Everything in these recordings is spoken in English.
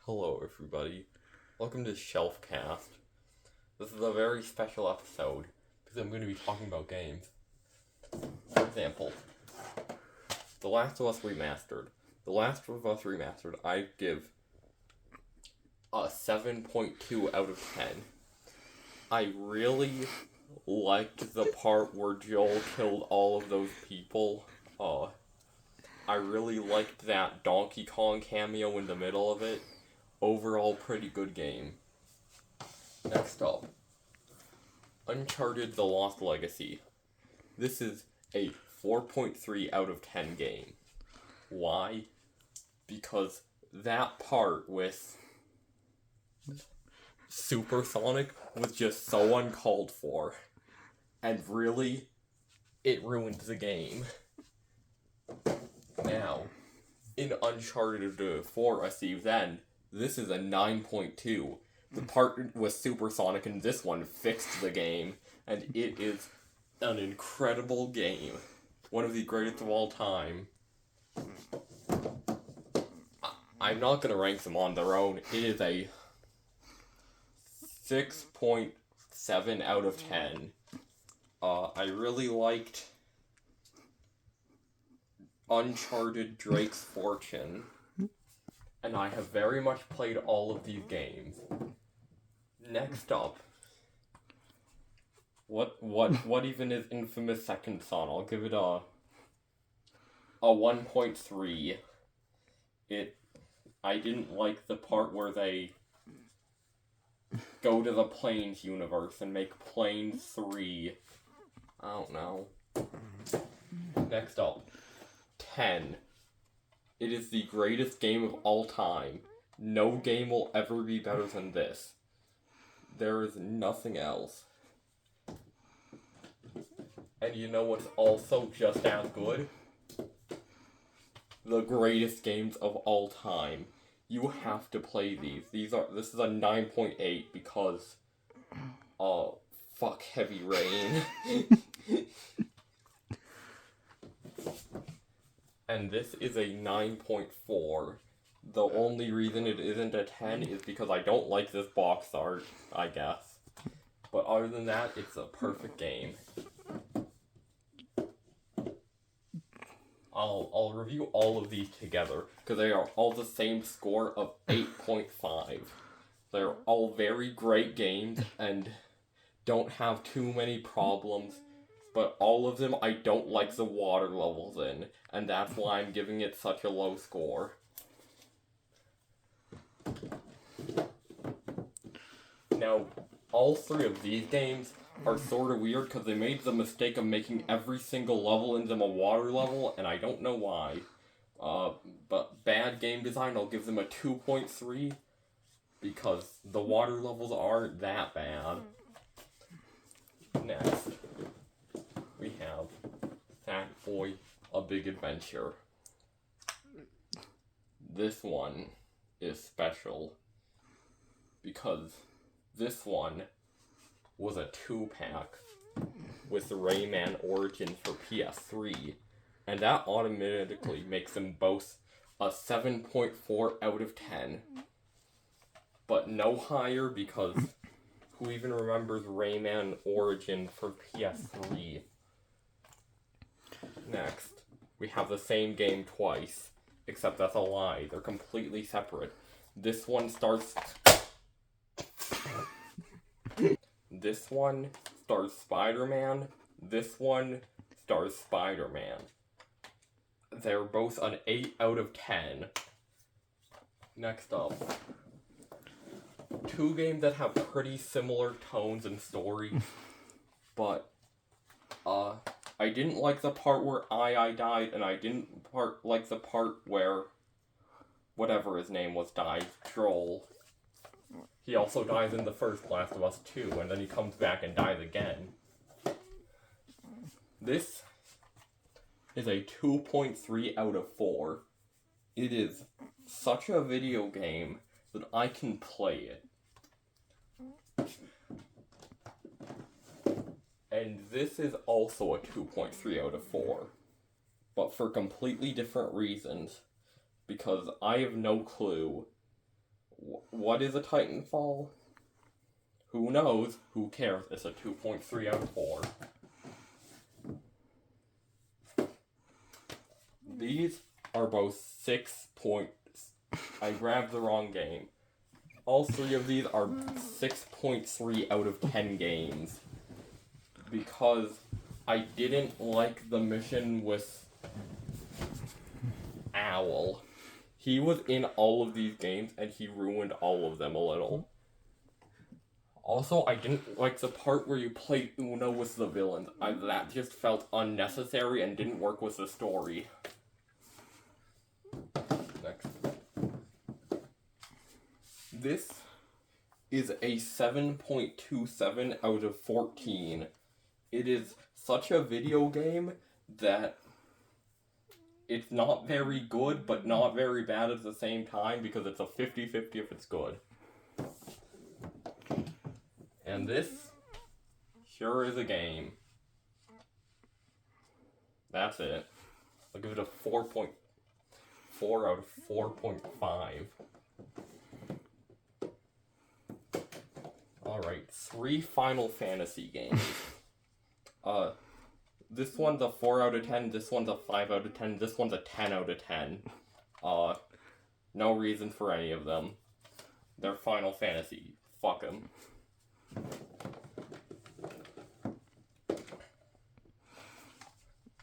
Hello, everybody. Welcome to Shelfcast. This is a very special episode because I'm going to be talking about games. For example, The Last of Us Remastered. The Last of Us Remastered, I give a 7.2 out of 10. I really liked the part where Joel killed all of those people. I really liked that Donkey Kong cameo in the middle of it. Overall, pretty good game. Next up, Uncharted: The Lost Legacy. This is a 4.3 out of 10 game. Why? Because that part with Supersonic was just so uncalled for. And really, it ruined the game. Now, in Uncharted 4: A Thieves End, this is a 9.2. The part with Supersonic in this one fixed the game, and it is an incredible game. One of the greatest of all time. I'm not going to rank them on their own. It is a 6.7 out of 10. I really liked Uncharted Drake's Fortune. And I have very much played all of these games. Next up, what even is Infamous Second Son? I'll give it a 1.3. I didn't like the part where they go to the Planes universe and make Planes 3. I don't know. Next up, 10. It is the greatest game of all time. No game will ever be better than this. There is nothing else. And you know what's also just as good? The greatest games of all time. You have to play these. This is a 9.8 because fuck Heavy Rain. And this is a 9.4. The only reason it isn't a 10 is because I don't like this box art, I guess. But other than that, it's a perfect game. I'll review all of these together, because they are all the same score of 8.5. They're all very great games, and don't have too many problems. But all of them I don't like the water levels in, and that's why I'm giving it such a low score. Now, all three of these games are sort of weird because they made the mistake of making every single level in them a water level, and I don't know why. But bad game design, I'll give them a 2.3 because the water levels aren't that bad. Next, we have Sackboy: A Big Adventure. This one is special because this one was a 2-pack with Rayman Origins for PS3, and that automatically makes them both a 7.4 out of 10, but no higher because who even remembers Rayman Origin for PS3? Next, we have the same game twice, except that's a lie. They're completely separate. This one stars Spider-Man. This one stars Spider-Man. They're both an 8 out of 10. Next up, two games that have pretty similar tones and story, but I didn't like the part where I died, and I didn't like the part where whatever his name was died. Joel. He also dies in the first Last of Us 2, and then he comes back and dies again. This is a 2.3 out of 4. It is such a video game that I can play it. And this is also a 2.3 out of 4. But for completely different reasons. Because I have no clue What is a Titanfall? Who knows? Who cares? It's a 2.3 out of 4. These are both 6 points. I grabbed the wrong game. All 3 of these are 6.3 out of 10 games. Because I didn't like the mission with Owl. He was in all of these games and he ruined all of them a little. Also, I didn't like the part where you played Uno with the villains. That just felt unnecessary and didn't work with the story. Next. This is a 7.27 out of 14. It is such a video game that it's not very good, but not very bad at the same time, because it's a 50-50 if it's good. And this sure is a game. That's it. I'll give it a 4.4 out of 4.5. Alright, 3 Final Fantasy games. This one's a 4 out of 10, this one's a 5 out of 10, this one's a 10 out of 10. No reason for any of them. They're Final Fantasy. Fuck them.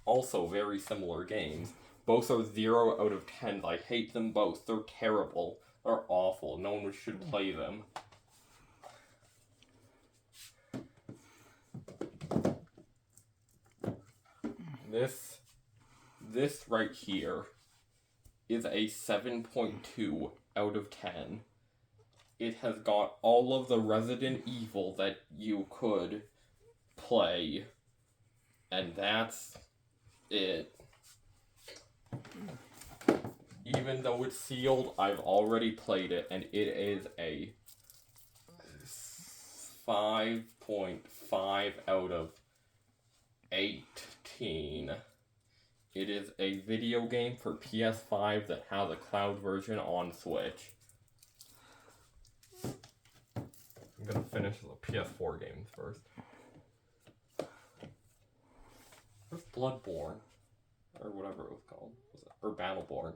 Also very similar games. Both are 0 out of 10. I hate them both. They're terrible. They're awful. No one should play them. This right here is a 7.2 out of 10. It has got all of the Resident Evil that you could play, and that's it. Even though it's sealed, I've already played it, and it is a 5.5 out of 18. It is a video game for PS5 that has a cloud version on Switch. I'm gonna finish the PS4 games first. Where's Bloodborne? Or whatever it was called. Or Battleborn.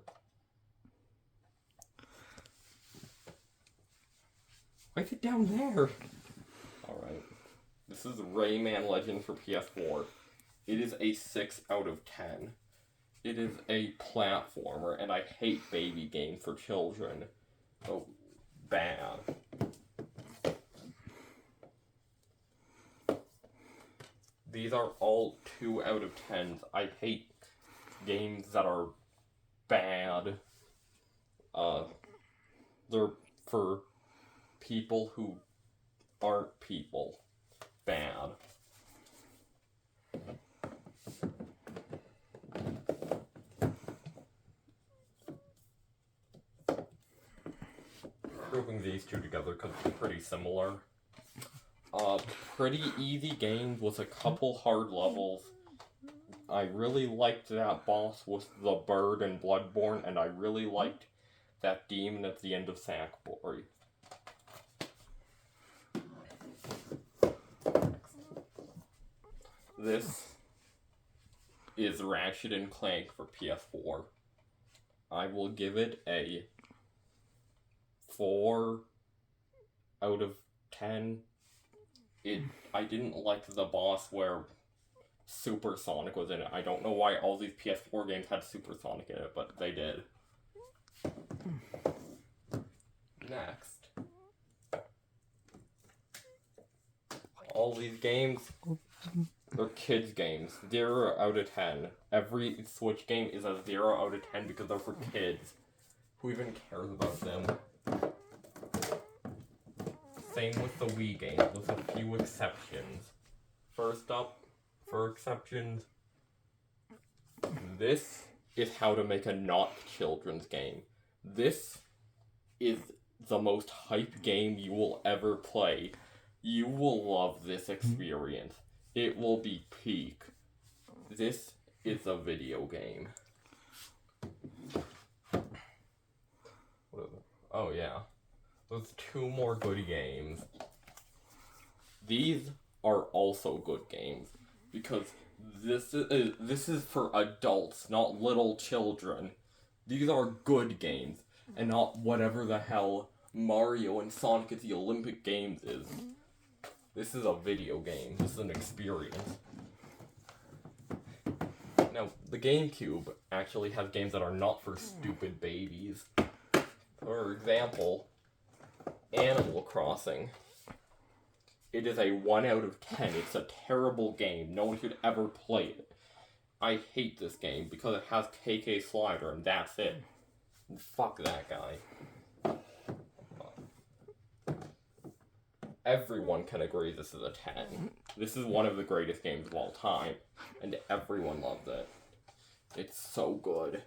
Why is it down there? Alright. This is Rayman Legends for PS4. It is a 6 out of 10. It is a platformer, and I hate baby games for children. Oh, bad. These are all 2 out of 10s. I hate games that are bad. They're for people who aren't people. Bad. Grouping these two together because they're pretty similar. Pretty easy games with a couple hard levels. I really liked that boss with the bird in Bloodborne, and I really liked that demon at the end of Sackboy. This is Ratchet and Clank for PS4. I will give it a 4 out of 10. I didn't like the boss where Super Sonic was in it. I don't know why all these PS4 games had Super Sonic in it, but they did. Next. All these games, they're kids games. 0 out of 10. Every Switch game is a 0 out of 10 because they're for kids. Who even cares about them? Same with the Wii games, with a few exceptions. First up, for exceptions, this is how to make a not children's game. This is the most hype game you will ever play. You will love this experience. It will be peak. This is a video game. What is it? Oh yeah. There's two more good games. These are also good games because this is for adults, not little children. These are good games and not whatever the hell Mario and Sonic at the Olympic Games is. This is a video game. This is an experience. Now, the GameCube actually has games that are not for stupid babies. For example, Animal Crossing. It is a 1 out of 10. It's a terrible game. No one should ever play it. I hate this game because it has KK Slider and that's it. Fuck that guy. Everyone can agree this is a 10. This is one of the greatest games of all time, and everyone loves it. It's so good.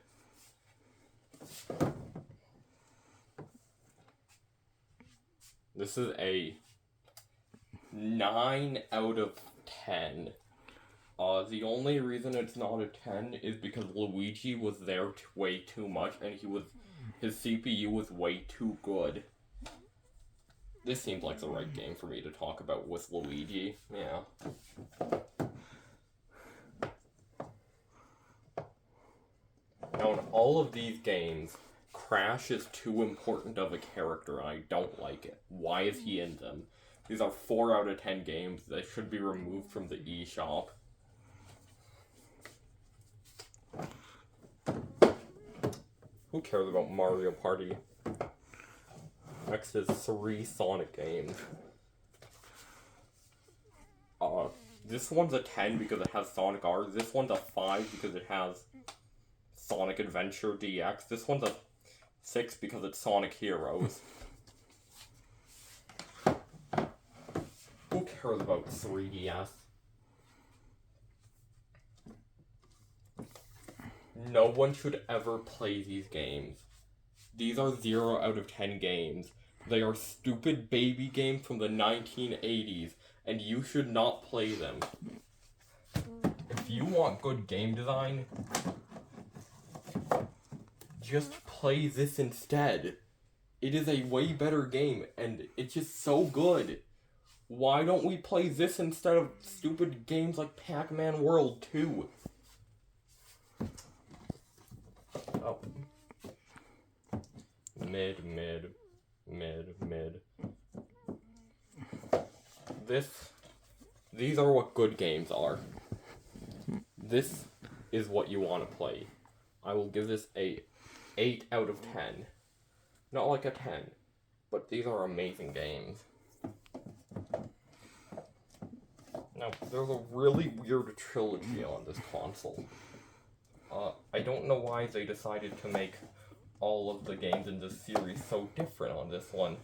This is a 9 out of 10. The only reason it's not a 10 is because Luigi was there way too much, and his CPU was way too good. This seems like the right game for me to talk about with Luigi. Yeah. Now, in all of these games, Crash is too important of a character, and I don't like it. Why is he in them? These are 4 out of 10 games that should be removed from the eShop. Who cares about Mario Party? Next is 3 Sonic games. This one's a 10 because it has Sonic R. This one's a 5 because it has Sonic Adventure DX. This one's a 6 because it's Sonic Heroes. Who cares about 3DS? No one should ever play these games. These are 0 out of 10 games. They are stupid baby games from the 1980s, and you should not play them. If you want good game design, just play this instead. It is a way better game, and it's just so good. Why don't we play this instead of stupid games like Pac-Man World 2? Oh. Mid. These are what good games are. This is what you want to play. I will give this a 8 out of 10. Not like a 10, but these are amazing games. Now, there's a really weird trilogy on this console. I don't know why they decided to make all of the games in this series so different on this one,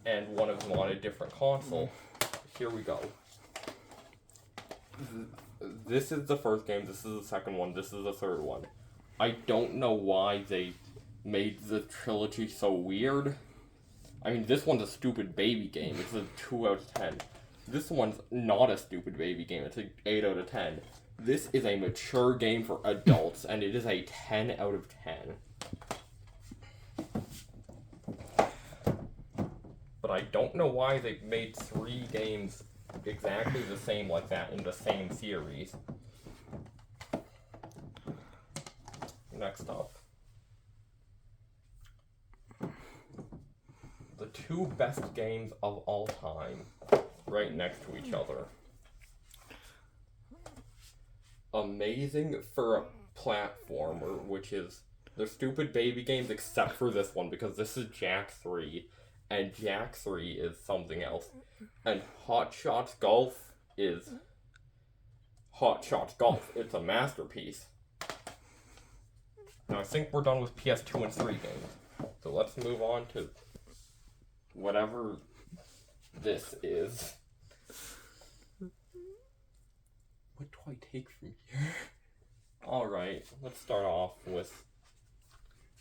and one of them on a different console. Here we go. This is the first game, this is the second one, this is the third one. I don't know why they made the trilogy so weird. I mean, this one's a stupid baby game, it's a 2 out of 10. This one's not a stupid baby game, it's an 8 out of 10. This is a mature game for adults, and it is a 10 out of 10. But I don't know why they made 3 games exactly the same like that in the same series. Next up. The 2 best games of all time, right next to each other. Amazing for a platformer, which is the stupid baby games except for this one, because this is Jak 3, and Jak 3 is something else. And Hot Shots Golf is Hot Shots Golf. It's a masterpiece. Now I think we're done with PS2 and 3 games. So let's move on to whatever this is. What do I take from here? Alright, let's start off with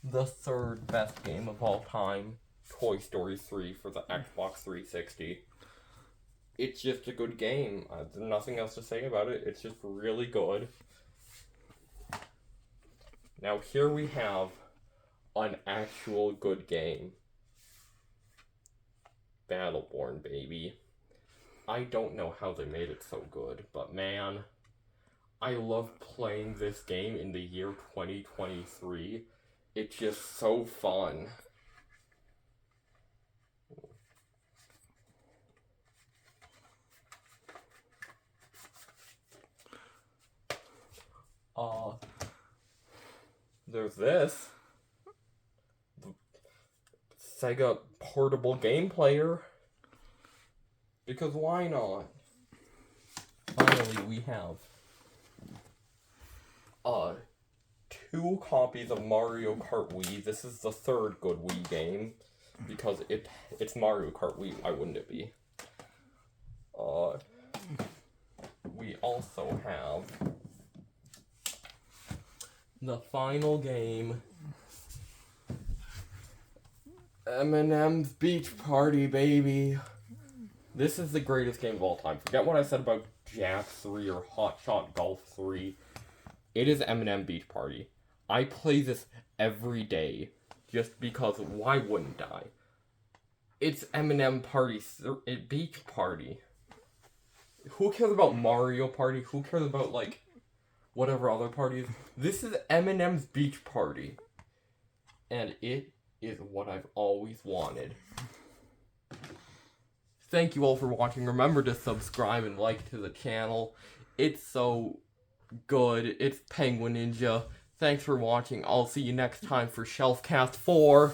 the 3rd best game of all time, Toy Story 3 for the Xbox 360. It's just a good game. There's nothing else to say about it. It's just really good. Now here we have an actual good game. Battleborn, baby. I don't know how they made it so good, but man, I love playing this game in the year 2023. It's just so fun. There's this. The Sega portable game player. Because why not? Finally, we have 2 copies of Mario Kart Wii. This is the 3rd good Wii game. Because it's Mario Kart Wii. Why wouldn't it be? We also have the final game, M&M's Beach Party, baby. This is the greatest game of all time. Forget what I said about Jak 3 or Hot Shot Golf 3. It is M&M Beach Party. I play this every day just because why wouldn't I? It's M&M Beach Party. Who cares about Mario Party? Who cares about, like, whatever other parties? This is M&M's Beach Party. And it is what I've always wanted. Thank you all for watching. Remember to subscribe and like to the channel. It's so good. It's Penguin Ninja. Thanks for watching. I'll see you next time for Shelfcast 4.